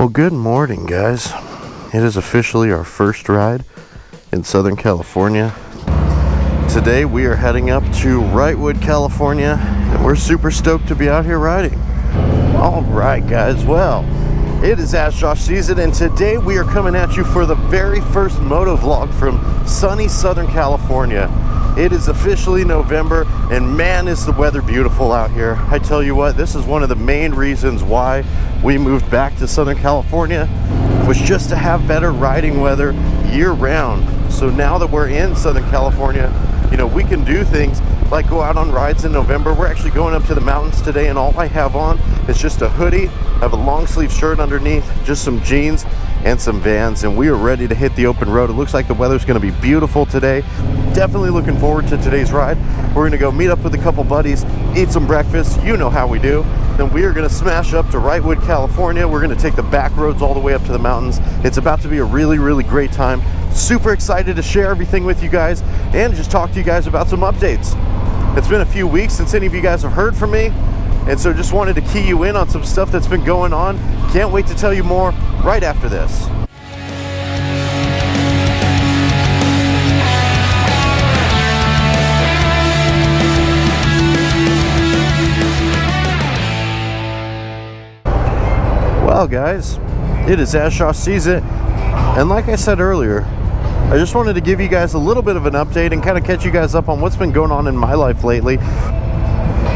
Well, good morning, guys. It is officially our first ride in Southern California. Today we are heading up to Wrightwood, California, and we're super stoked to be out here riding. All right, guys. Well, it is ASJOSHSEESIT, and today we are coming at you for the very first moto vlog from sunny Southern California. It is officially November, and man, is the weather beautiful out here. I tell you what, this is one of the main reasons why we moved back to Southern California, was just to have better riding weather year-round. So now that we're in Southern California, you know, we can do things like go out on rides in November. We're actually going up to the mountains today, and all I have on is just a hoodie. I have a long sleeve shirt underneath, just some jeans and some Vans, and we are ready to hit the open road. It looks like the weather's going to be beautiful today. Definitely looking forward to today's ride. We're going to go meet up with a couple buddies, eat some breakfast. You know how we do. Then we are going to smash up to Wrightwood, California. We're going to take the back roads all the way up to the mountains. It's about to be a really, really great time. Super excited to share everything with you guys and just talk to you guys about some updates. It's been a few weeks since any of you guys have heard from me, and so just wanted to key you in on some stuff that's been going on. Can't wait to tell you more right after this. Well, guys, it is ASJOSHSEESIT, and like I said earlier, I just wanted to give you guys a little bit of an update and kind of catch you guys up on what's been going on in my life lately.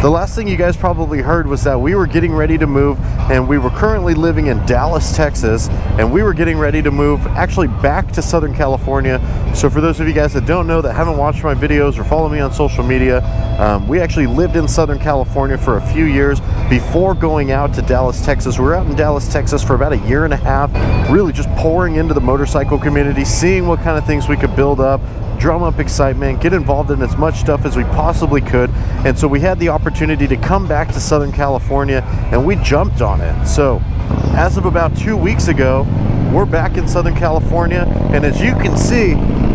The last thing you guys probably heard was that we were getting ready to move, and we were currently living in Dallas, Texas, and we were getting ready to move actually back to Southern California. So for those of you guys that don't know, that haven't watched my videos or follow me on social media, we actually lived in Southern California for a few years before going out to Dallas, Texas. We were out in Dallas, Texas for about a year and a half, really just pouring into the motorcycle community, seeing what kind of things we could build up, drum up excitement, get involved in as much stuff as we possibly could. And so we had the opportunity to come back to Southern California, and we jumped on it. So as of about 2 weeks ago, we're back in Southern California, and as you can see,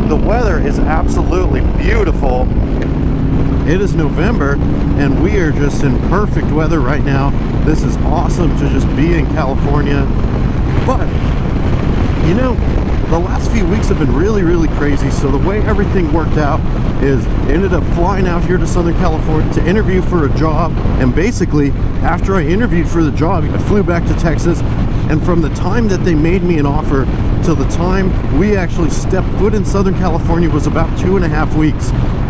the weather is absolutely beautiful. It is November, and we are just in perfect weather right now. This is awesome to just be in California. But you know, the last few weeks have been really, really crazy. So the way everything worked out is I ended up flying out here to Southern California to interview for a job. And basically, after I interviewed for the job, I flew back to Texas. And from the time that they made me an offer till the time we actually stepped foot in Southern California was about 2.5 weeks.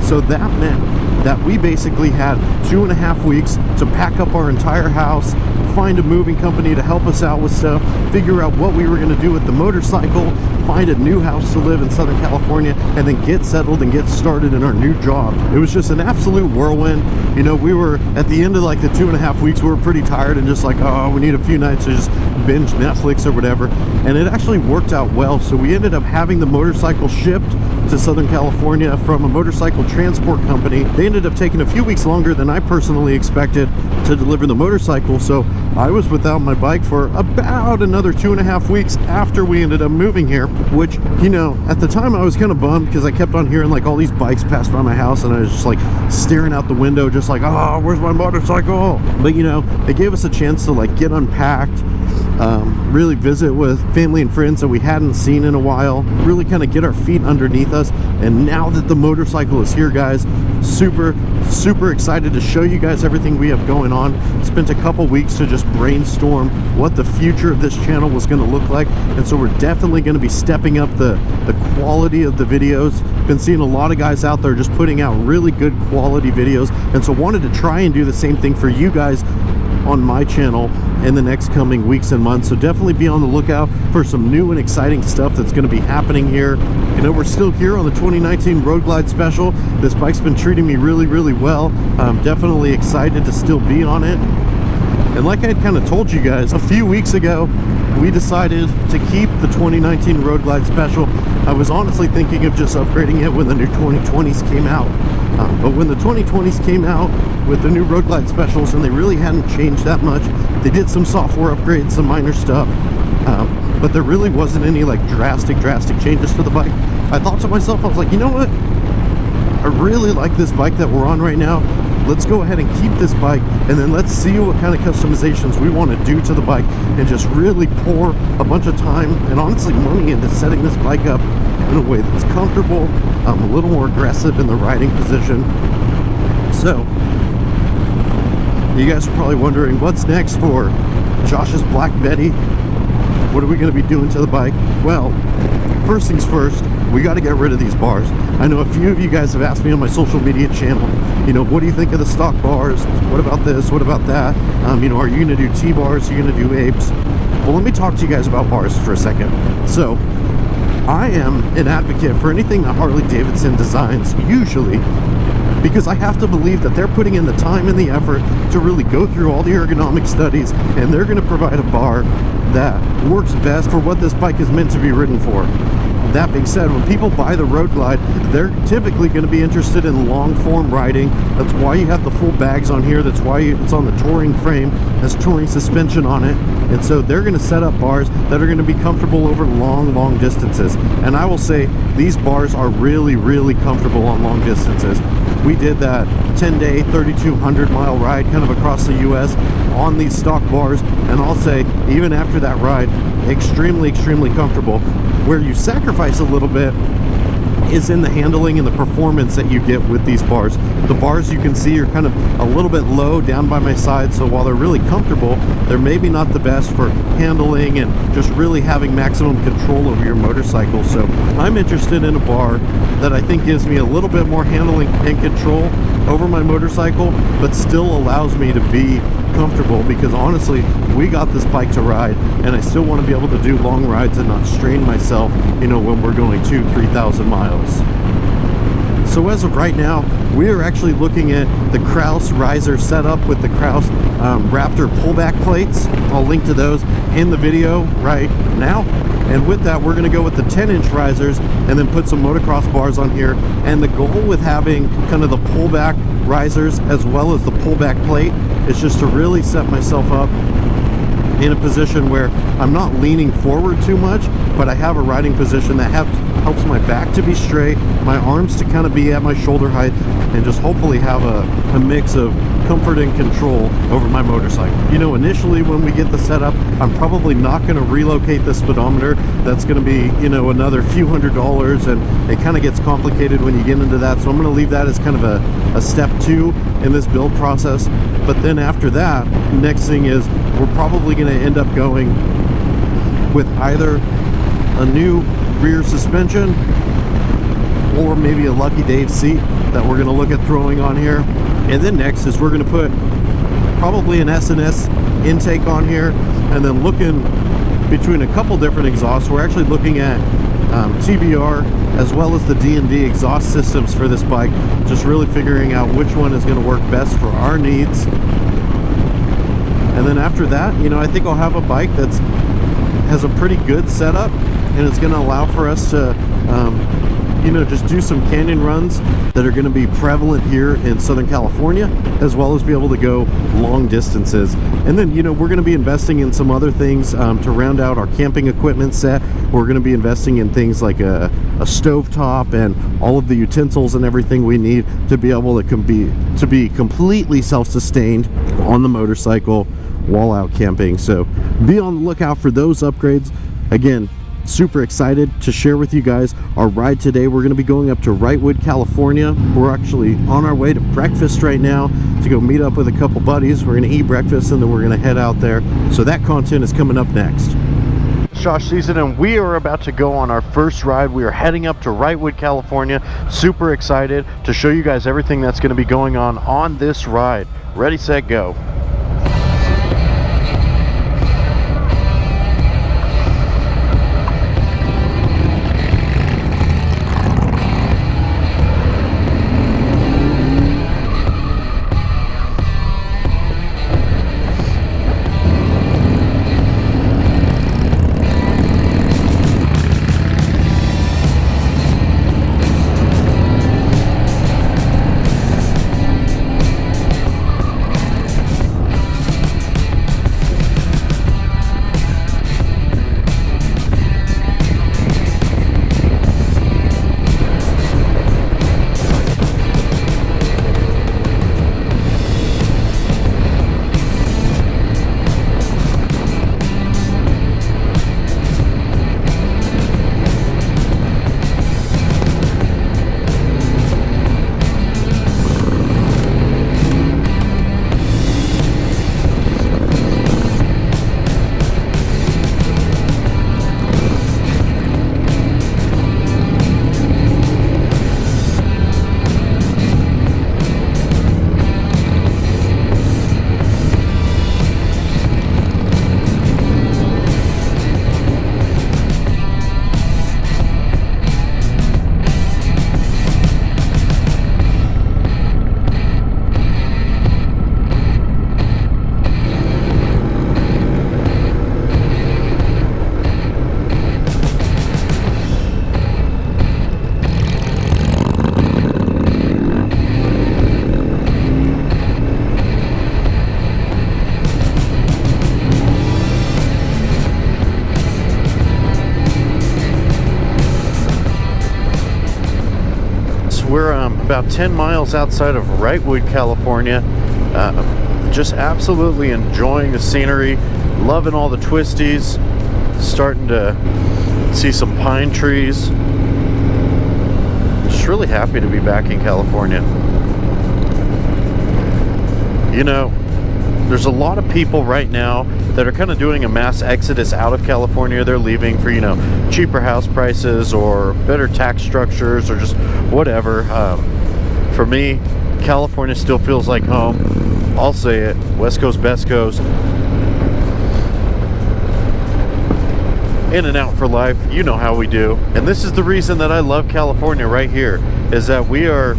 So that meant that we basically had 2.5 weeks to pack up our entire house, find a moving company to help us out with stuff, figure out what we were going to do with the motorcycle, find a new house to live in Southern California, and then get settled and get started in our new job. It was just an absolute whirlwind. You know, we were at the end of like the 2.5 weeks, we were pretty tired and just like, oh, we need a few nights to just binge Netflix or whatever. And it actually worked out well. So we ended up having the motorcycle shipped to Southern California from a motorcycle transport company. They ended up taking a few weeks longer than I personally expected to deliver the motorcycle. So I was without my bike for about another 2.5 weeks after we ended up moving here, which, you know, at the time I was kind of bummed because I kept on hearing like all these bikes pass by my house, and I was just like staring out the window just like, oh, where's my motorcycle? But you know, it gave us a chance to like get unpacked, really visit with family and friends that we hadn't seen in a while, really kind of get our feet underneath us. And now that the motorcycle is here, guys, super excited to show you guys everything we have going on. Spent a couple weeks to just brainstorm what the future of this channel was going to look like, and so we're definitely going to be stepping up the quality of the videos. Been seeing a lot of guys out there just putting out really good quality videos, and so wanted to try and do the same thing for you guys on my channel in the next coming weeks and months. So definitely be on the lookout for some new and exciting stuff that's going to be happening here. You know, we're still here on the 2019 Road Glide Special. This bike's been treating me really, really well. I'm definitely excited to still be on it. And like I had kind of told you guys a few weeks ago, we decided to keep the 2019 Road Glide Special. I was honestly thinking of just upgrading it when the new 2020s came out. But when the 2020s came out with the new Road Glide Specials, and they really hadn't changed that much, they did some software upgrades, some minor stuff, but there really wasn't any like drastic changes to the bike. I thought to myself, I was like, you know what? I really like this bike that we're on right now. let's go ahead and keep this bike, and then let's see what kind of customizations we want to do to the bike, and just really pour a bunch of time and honestly money into setting this bike up in a way that's comfortable, a little more aggressive in the riding position. So you guys are probably wondering, what's next for Josh's Black Betty? What are we going to be doing to the bike? Well, first things first, we got to get rid of these bars. I know a few of you guys have asked me on my social media channel, you know, what do you think of the stock bars? What about this? What about that? You know, are you going to do T-bars? Are you going to do apes? Well, let me talk to you guys about bars for a second. So, I am an advocate for anything that Harley-Davidson designs, usually, because I have to believe that they're putting in the time and the effort to really go through all the ergonomic studies, and they're going to provide a bar that works best for what this bike is meant to be ridden for. That being said, when people buy the Road Glide, they're typically going to be interested in long form riding. That's why you have the full bags on here. That's why it's on the touring frame, has touring suspension on it. And so they're going to set up bars that are going to be comfortable over long distances. And I will say these bars are really comfortable on long distances. We did that 10-day, 3,200-mile ride kind of across the U.S. on these stock bars, and I'll say even after that ride, extremely comfortable. Where you sacrifice a little bit is in the handling and the performance that you get with these bars. The bars, you can see, are kind of a little bit low down by my side, so while they're really comfortable, they're maybe not the best for handling and just really having maximum control over your motorcycle. So I'm interested in a bar that I think gives me a little bit more handling and control over my motorcycle, but still allows me to be comfortable, because honestly, we got this bike to ride, and I still want to be able to do long rides and not strain myself, you know, when we're going 2,000-3,000 miles. So as of right now, we are actually looking at the Kraus riser setup with the Kraus Raptor pullback plates. I'll link to those in the video right now. And with that, we're going to go with the 10-inch risers and then put some motocross bars on here. And the goal with having kind of the pullback risers as well as the pullback plate is just to really set myself up in a position where I'm not leaning forward too much, but I have a riding position that helps my back to be straight, my arms to kind of be at my shoulder height, and just hopefully have a mix of comfort and control over my motorcycle. You know, initially when we get the setup, I'm probably not going to relocate the speedometer. That's going to be, you know, another few $100s, and it kind of gets complicated when you get into that. So I'm going to leave that as kind of a step 2 in this build process. But then after that, next thing is we're probably going to end up going with either a new rear suspension or maybe a Lucky Dave seat that we're going to look at throwing on here. And then next is we're going to put probably an S&S intake on here, and then looking between a couple different exhausts. We're actually looking at TBR as well as the D&D exhaust systems for this bike, just really figuring out which one is going to work best for our needs. And then after that, you know, I think I'll have a bike that's has a pretty good setup, and it's going to allow for us to you know, just do some canyon runs that are going to be prevalent here in Southern California, as well as be able to go long distances. And then, you know, we're going to be investing in some other things to round out our camping equipment set. We're going to be investing in things like a stovetop and all of the utensils and everything we need to be able to be completely self-sustained on the motorcycle while out camping. So be on the lookout for those upgrades. Again, super excited to share with you guys our ride today. We're going to be going up to Wrightwood, California. We're actually on our way to breakfast right now to go meet up with a couple buddies. We're going to eat breakfast and then we're going to head out there. So that content is coming up next. Josh Season, and we are about to go on our first ride. We are heading up to Wrightwood, California. Super excited to show you guys everything that's going to be going on this ride. Ready, set, go. We're about 10 miles outside of Wrightwood, California. Just absolutely enjoying the scenery, loving all the twisties, starting to see some pine trees. Just really happy to be back in California. You know, there's a lot of people right now that are kind of doing a mass exodus out of California. They're leaving for, you know, cheaper house prices or better tax structures or just whatever. For me, California still feels like home. I'll say it. West Coast, best coast. In and out for life. You know how we do. And this is the reason that I love California right here, is that we are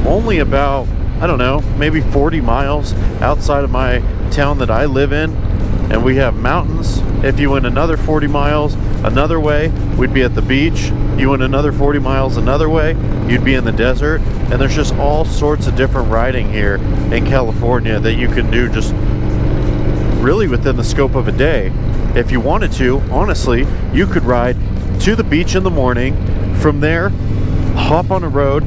only about, I don't know, maybe 40 miles outside of my town that I live in, and we have mountains. If you went another 40 miles another way, we'd be at the beach. You went another 40 miles another way, you'd be in the desert. And there's just all sorts of different riding here in California that you can do just really within the scope of a day. If you wanted to, honestly, you could ride to the beach in the morning, from there hop on a road,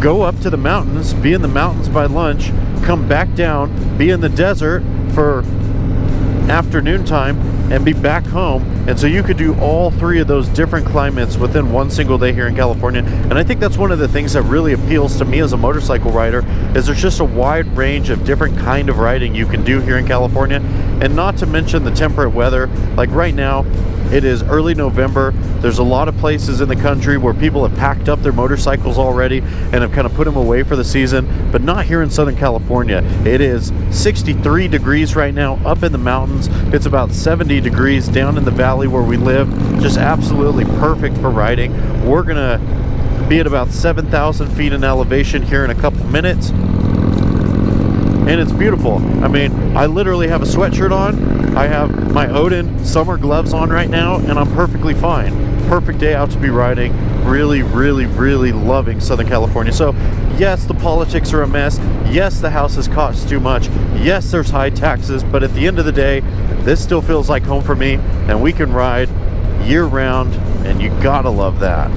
go up to the mountains, be in the mountains by lunch, come back down, be in the desert for afternoon time, and be back home. And so you could do all three of those different climates within one single day here in California. And I think that's one of the things that really appeals to me as a motorcycle rider, is there's just a wide range of different kind of riding you can do here in California. And not to mention the temperate weather. Like right now, it is early November. There's a lot of places in the country where people have packed up their motorcycles already and have kind of put them away for the season, but not here in Southern California. It is 63 degrees right now up in the mountains. It's about 70 degrees down in the valley where we live. Just absolutely perfect for riding. We're gonna be at about 7,000 feet in elevation here in a couple minutes. And it's beautiful. I mean, I literally have a sweatshirt on. I have my Odin summer gloves on right now, and I'm perfectly fine. Perfect day out to be riding. Really, really, really loving Southern California. So, yes, the politics are a mess. Yes, the houses cost too much. Yes, there's high taxes. But at the end of the day, this still feels like home for me, and we can ride year round, and you gotta love that.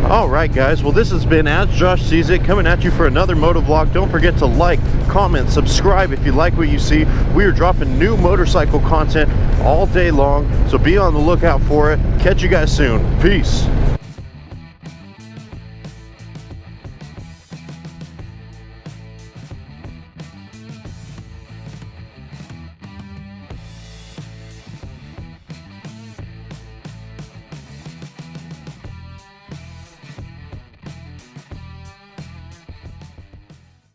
Alright guys, well this has been As Josh Sees It, coming at you for another motovlog. Don't forget to like, comment, subscribe if you like what you see. We are dropping new motorcycle content all day long, so be on the lookout for it. Catch you guys soon. Peace.